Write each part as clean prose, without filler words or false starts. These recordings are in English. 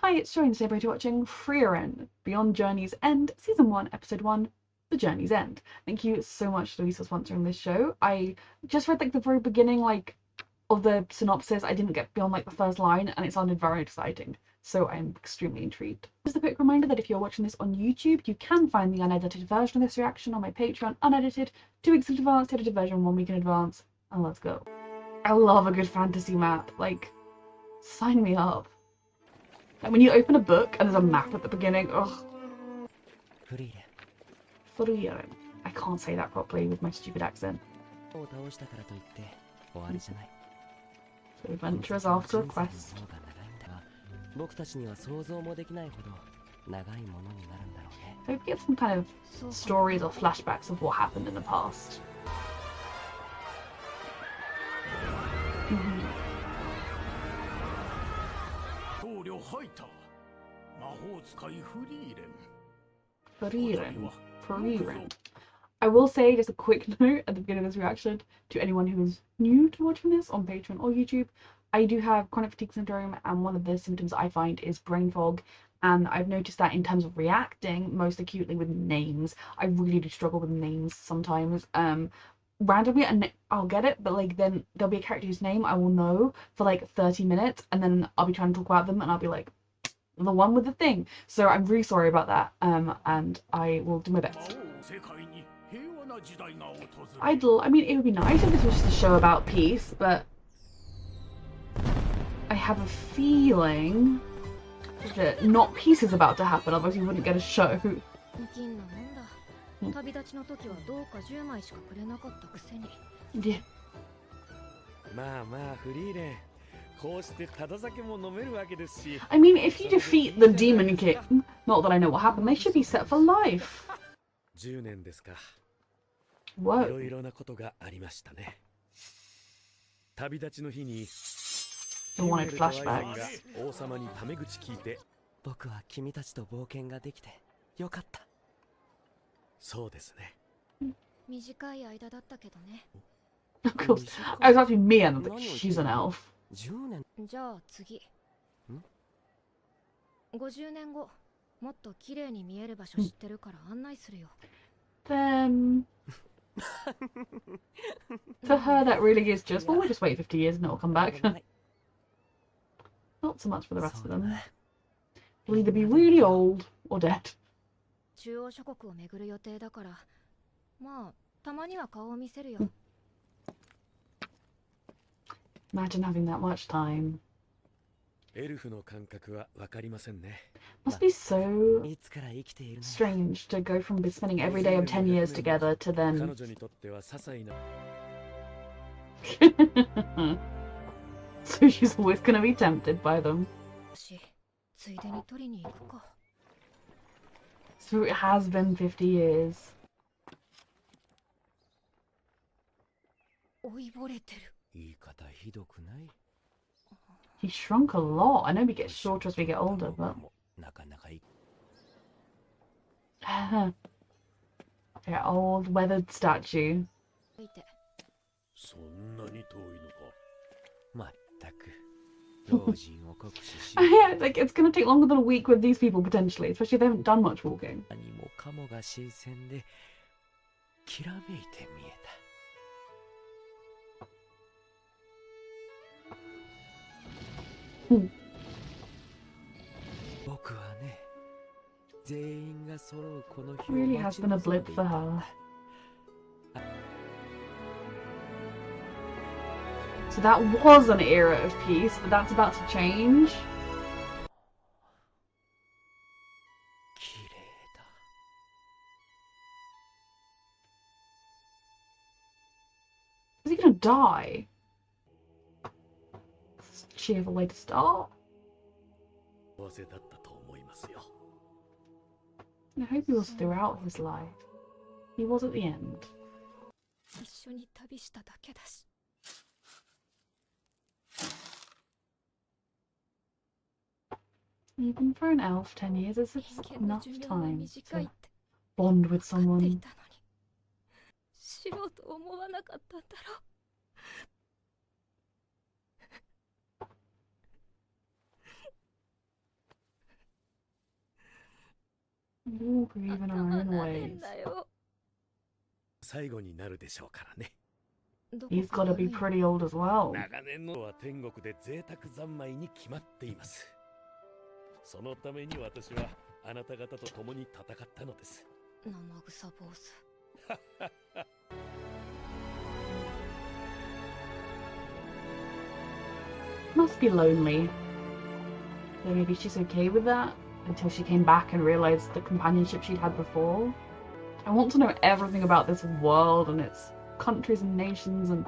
Hi, it's Joy and today we're watching Frieren, Beyond Journey's End, Season 1, Episode 1, The Journey's End. Thank you so much, Louise, for sponsoring this show. I just read the very beginning of the synopsis. I didn't get beyond the first line and it sounded very exciting. So I'm extremely intrigued. Just a quick reminder that if you're watching this on YouTube, you can find the unedited version of this reaction on my Patreon, unedited, 2 weeks in advance, edited version 1 week in advance, and let's go. I love a good fantasy map. Sign me up. When you open a book and there's a map at the beginning, ugh. Frieren. I can't say that properly with my stupid accent. So adventurers after a quest. I hope we get some kind of stories or flashbacks of what happened in the past. Frieren. I will say just a quick note at the beginning of this reaction to anyone who is new to watching this on Patreon or YouTube. I do have chronic fatigue syndrome, and one of the symptoms I find is brain fog, and I've noticed that in terms of reacting most acutely with names. I really do struggle with names sometimes. Randomly I'll get it, but then there'll be a character whose name I will know for 30 minutes, and then I'll be trying to talk about them and I'll be like, the one with the thing. So I'm really sorry about that, and I will do my best. I mean, it would be nice if this was just a show about peace, but I have a feeling that not peace is about to happen, otherwise you wouldn't get a show. Yeah. I mean, if you defeat the Demon King, not that I know what happened, they should be set for life. Whoa. You wanted flashbacks. Of course. I was actually me and she's an elf. Then to her that really is just, well, we'll just wait 50 years and it'll come back. Not so much for the rest of them. They'll either be really old or dead. Imagine having that much time. Must be so strange to go from spending every day of 10 years together to then... So she's always gonna be tempted by them. So it has been 50 years. He shrunk a lot. I know we get shorter as we get older, but... Yeah, old weathered statue. Yeah, it's gonna take longer than a week with these people potentially, especially if they haven't done much walking. Really has been a blip for her. So that was an era of peace, but that's about to change. Is he gonna die? Does she have a way to start? I hope he was throughout his life. He was at the end. Even for an elf, 10 years is enough time to bond with someone. All grieve in our own ways. 最後になるでしょうからね。He's got to be pretty old as well. 長年のは天国で贅沢三昧に決まっています。そのために私はあなた方と共に戦ったのです。生臭坊主。Must be lonely. So maybe she's okay with that until she came back and realized the companionship she'd had before. I want to know everything about this world and its countries and nations, and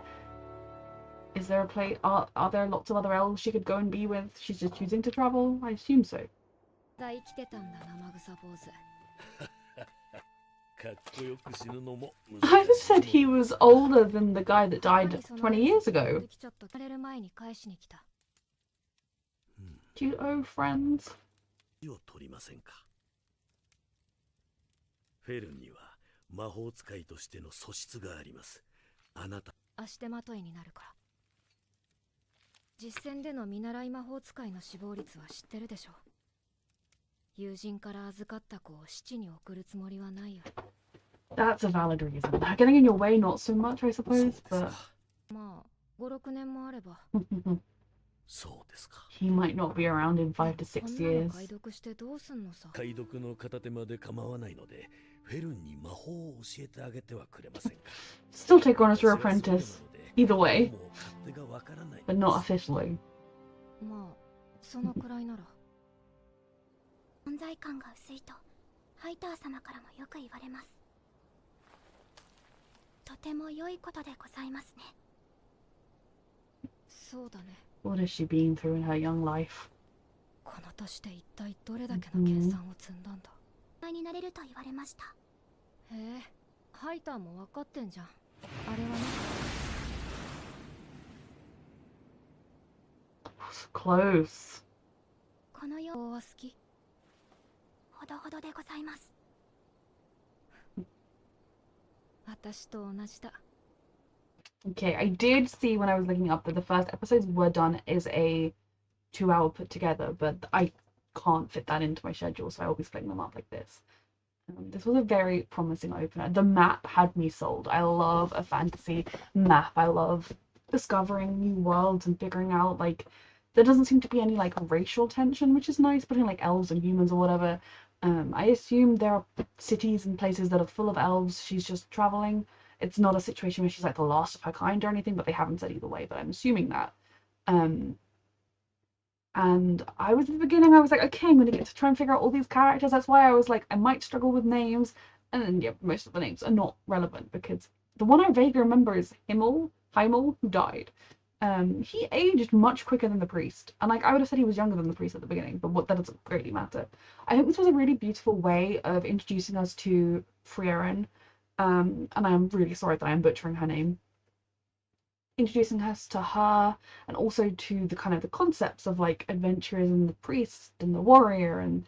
is there a place, are there lots of other elves she could go and be with? She's just choosing to travel? I assume so. I just said he was older than the guy that died 20 years ago. Do you owe friends? フェルンには魔法使いとしての素質があります。あなた足手まといになるから。実戦での見習い魔法使いの死亡率は知ってるでしょ。友人から預かった子を死地に送るつもりはないよ。That's a valid reason. Getting in your way, not so much, I suppose, but... まあ、5、6年もあれば。そうですか。He might not be around in 5 to 6 years. 解読してどうすんのさ。解読の片手まで構わないので、フェルンに魔法を教えてあげてはくれませんか。Still take on as your apprentice. Either way. But not officially. まあ、そのくらいなら。存在感が薄いと、ハイター様からもよく言われます。とても良いことでございますね。そうだね。What has she been through in her young life? この年で一体どれだけの研鑽を積んだんだ。になれると言われました。へえ、ハイターも分かってんじゃん。あれはね。Close. この世は好き。ほどほどでございます。私と同じだ。Okay, I did see when I was looking up that the first episodes were done as a 2-hour put together, but I can't fit that into my schedule, so I will be splitting them up like this. This was a very promising opener. The map had me sold. I love a fantasy map. I love discovering new worlds and figuring out, like, there doesn't seem to be any, like, racial tension, which is nice, between, like, elves and humans or whatever. I assume there are cities and places that are full of elves. She's just traveling. It's not a situation where she's like the last of her kind or anything, but they haven't said either way, but I'm assuming that. And I was at the beginning, I was like, okay, I'm going to get to try and figure out all these characters. That's why I was like, I might struggle with names. And then, yeah, most of the names are not relevant because the one I vaguely remember is Heimel, who died. He aged much quicker than the priest. And like, I would have said he was younger than the priest at the beginning, but that doesn't really matter. I think this was a really beautiful way of introducing us to Frieren. And I'm really sorry that I'm butchering her name. Introducing us to her and also to the kind of the concepts of like adventurers and the priest and the warrior, and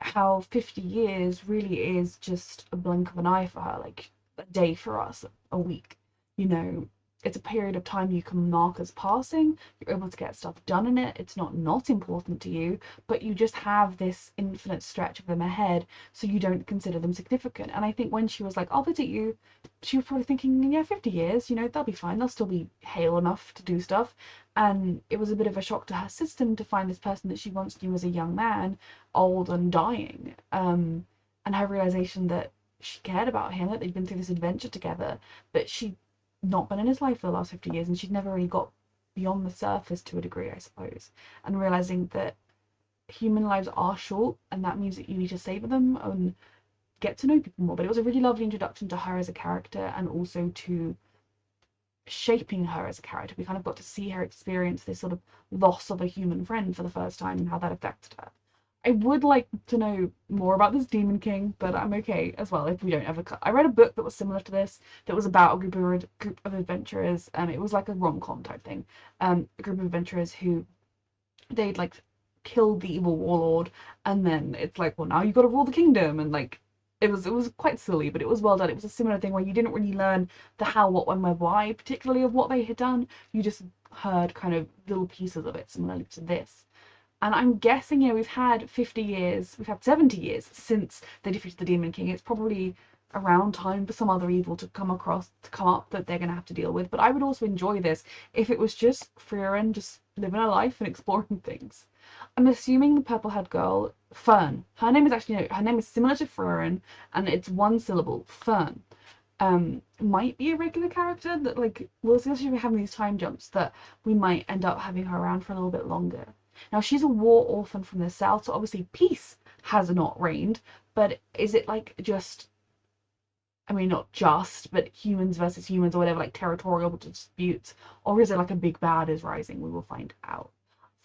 how 50 years really is just a blink of an eye for her, like a day for us, a week, you know. It's a period of time you can mark as passing. You're able to get stuff done in it. It's not important to you, but you just have this infinite stretch of them ahead, so you don't consider them significant. And I think when she was like, I'll visit you, she was probably thinking, yeah, 50 years, you know, they'll be fine. They'll still be hale enough to do stuff. And it was a bit of a shock to her system to find this person that she once knew as a young man, old and dying. And her realization that she cared about him, that they'd been through this adventure together, but she'd not been in his life for the last 50 years, and she'd never really got beyond the surface to a degree, I suppose. And realizing that human lives are short, and that means that you need to savor them and get to know people more. But it was a really lovely introduction to her as a character, and also to shaping her as a character. We kind of got to see her experience this sort of loss of a human friend for the first time and how that affected her. I would like to know more about this Demon King, but I'm okay as well if we don't ever cut. I read a book that was similar to this, that was about a group of adventurers. It was like a rom-com type thing. A group of adventurers who they'd like killed the evil warlord, and then it's like, well, now you got to rule the kingdom, and like it was quite silly, but it was well done. It was a similar thing where you didn't really learn the how, what, when, where, why, particularly of what they had done. You just heard kind of little pieces of it, similarly to this. And I'm guessing, we've had 50 years, we've had 70 years since they defeated the Demon King. It's probably around time for some other evil to come up that they're going to have to deal with. But I would also enjoy this if it was just Frieren just living her life and exploring things. I'm assuming the purple-haired girl, Fern. Her name is actually, no, her name is similar to Frieren, and it's one syllable, Fern. Might be a regular character that, like, well, especially if we're having these time jumps, that we might end up having her around for a little bit longer. Now, she's a war orphan from the south, so obviously peace has not reigned, but is it like just, I mean, not just, but humans versus humans or whatever, like territorial disputes, or is it like a big bad is rising? We will find out.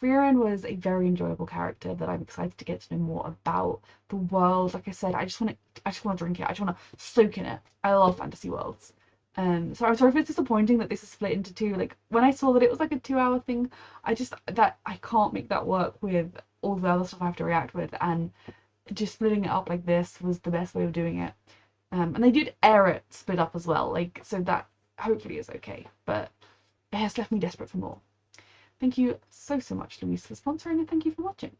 Frieren was a very enjoyable character that I'm excited to get to know more about. The world, like I said, I just want to drink it. I just want to soak in it. I love fantasy worlds. So I'm sorry if it's disappointing that this is split into two. Like, when I saw that it was like a 2 hour thing, I can't make that work with all the other stuff I have to react with, and just splitting it up like this was the best way of doing it. And they did air it split up as well, like, so that hopefully is okay. But it has left me desperate for more. Thank you so much, Louise, for sponsoring, and thank you for watching.